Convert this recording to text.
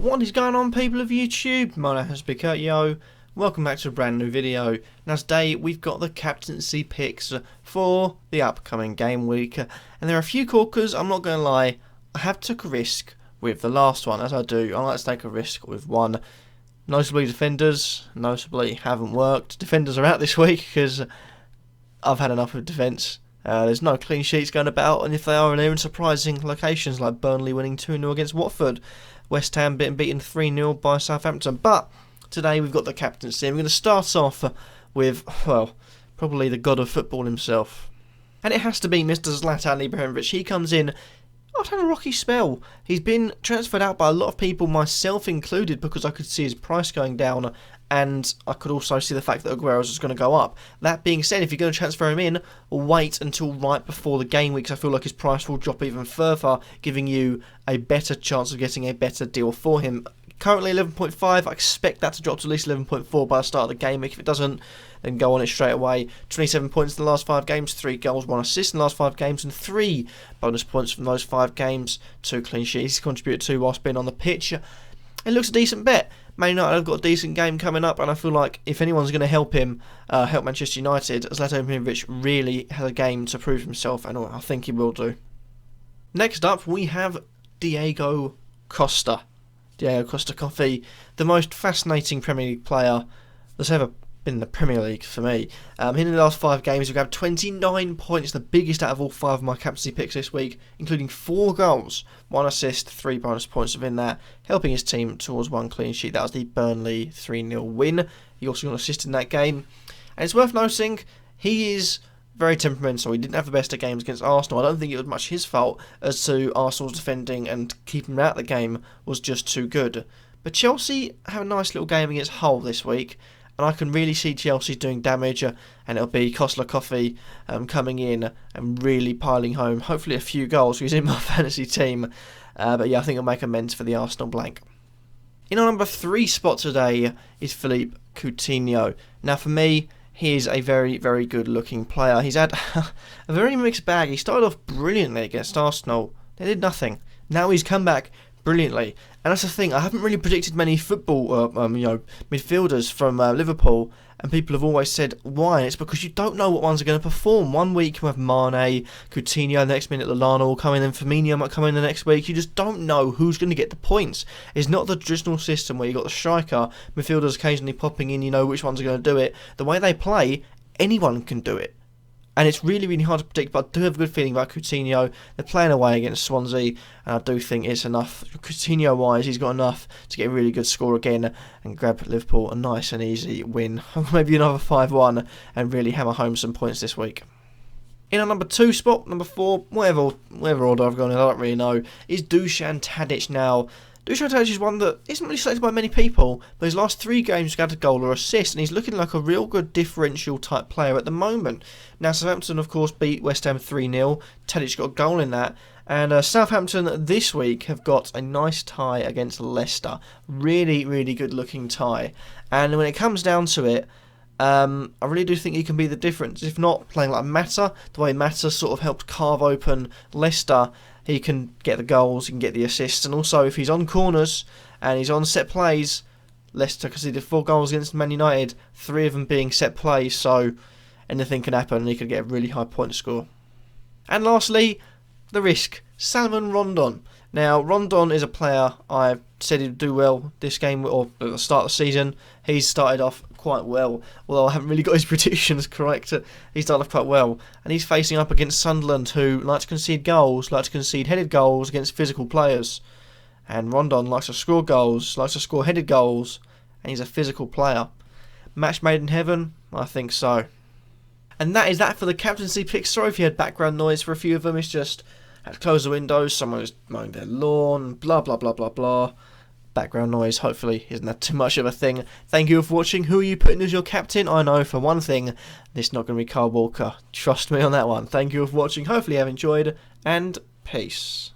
What is going on, people of YouTube? My name is Kurtyoy. Welcome back to a brand new video. Now today we've got the captaincy picks for the upcoming game week, and there are a few corkers. I'm not going to lie, I have took a risk with the last one, as I do. I like to take a risk with one. Notably defenders, haven't worked. Defenders are out this week because I've had enough of defence. There's no clean sheets going about, and if they are, they're in surprising locations like Burnley winning 2-0 against Watford, West Ham being beaten 3-0 by Southampton. But today we've got the captaincy, and we're going to start off with, well, probably the god of football himself. And it has to be Mr. ZLATAN IBRAHIMOVIC. He comes in after a rocky spell. He's been transferred out by a lot of people, myself included, because I could see his price going down, and I could also see the fact that Aguero's was going to go up. That being said, if you're going to transfer him in, wait until right before the game week, because I feel like his price will drop even further, giving you a better chance of getting a better deal for him. Currently 11.5, I expect that to drop to at least 11.4 by the start of the game week. If it doesn't, then go on it straight away. 27 points in the last 5 games, 3 goals, 1 assist in the last 5 games, and 3 bonus points from those 5 games, 2 clean sheets. He's contributed 2 whilst being on the pitch. It looks a decent bet. Man United have got a decent game coming up, and I feel like if anyone's going to help him, help Manchester United, ZLATAN IBRAHIMOVIC really has a game to prove himself, and I think he will do. Next up, we have Diego Costa. Diego Costa Coffee, the most fascinating Premier League player that's ever been in the Premier League for me. In the last 5 games, we've got 29 points, the biggest out of all 5 of my captaincy picks this week, including 4 goals, 1 assist, 3 bonus points within that, helping his team towards 1 clean sheet. That was the Burnley 3-0 win. He also got an assist in that game. And it's worth noting, he is very temperamental. He didn't have the best of games against Arsenal. I don't think it was much his fault as to Arsenal's defending, and keeping him out of the game was just too good. But Chelsea have a nice little game against Hull this week, and I can really see Chelsea doing damage, and it'll be Costa Coffee coming in and really piling home, hopefully a few goals. He's in my fantasy team, but yeah, I think he'll make amends for the Arsenal blank. In our number 3 spot today is Philippe Coutinho. Now for me, he is a very, very good looking player. He's had a very mixed bag. He started off brilliantly against Arsenal. They did nothing. Now he's come back brilliantly. And that's the thing, I haven't really predicted many football midfielders from Liverpool, and people have always said why. It's because you don't know what ones are going to perform. One week you have Mane, Coutinho, the next minute Lallana will come in, and Firmino might come in the next week. You just don't know who's going to get the points. It's not the traditional system where you've got the striker, midfielders occasionally popping in, you know which ones are going to do it. The way they play, anyone can do it. And it's really, really hard to predict, but I do have a good feeling about Coutinho. They're playing away against Swansea, and I do think it's enough. Coutinho-wise, he's got enough to get a really good score again and grab Liverpool a nice and easy win. Maybe another 5-1 and really hammer home some points this week. In our number 2 spot, number 4, whatever order I've gone in, I don't really know, is DUSAN TADIC now. DUSAN TADIC is one that isn't really selected by many people, but his last 3 games he's got a goal or assist, and he's looking like a real good differential type player at the moment. Now Southampton of course beat West Ham 3-0, TADIC got a goal in that, and Southampton this week have got a nice tie against Leicester. Really, really good looking tie, and when it comes down to it, I really do think he can be the difference. If not playing like Mata, the way Mata sort of helped carve open Leicester, he can get the goals, he can get the assists, and also if he's on corners and he's on set plays, Leicester conceded 4 goals against Man United, 3 of them being set plays, so anything can happen and he could get a really high point score. And lastly, the risk, Salomon Rondon. Now Rondon is a player I said he'd do well this game, or at the start of the season. He's started off quite well, although I haven't really got his predictions correct. He started off quite well, and he's facing up against Sunderland, who like to concede goals, like to concede headed goals against physical players. And Rondon likes to score goals, likes to score headed goals, and he's a physical player. Match made in heaven? I think so. And that is that for the captaincy picks. Sorry if you had background noise for a few of them, it's just had to close the windows, someone was mowing their lawn, blah blah blah blah blah. Background noise, hopefully isn't that too much of a thing. Thank you for watching. Who are you putting as your captain? I know for one thing, this is not going to be Kyle Walker. Trust me on that one. Thank you for watching. Hopefully you have enjoyed, and peace.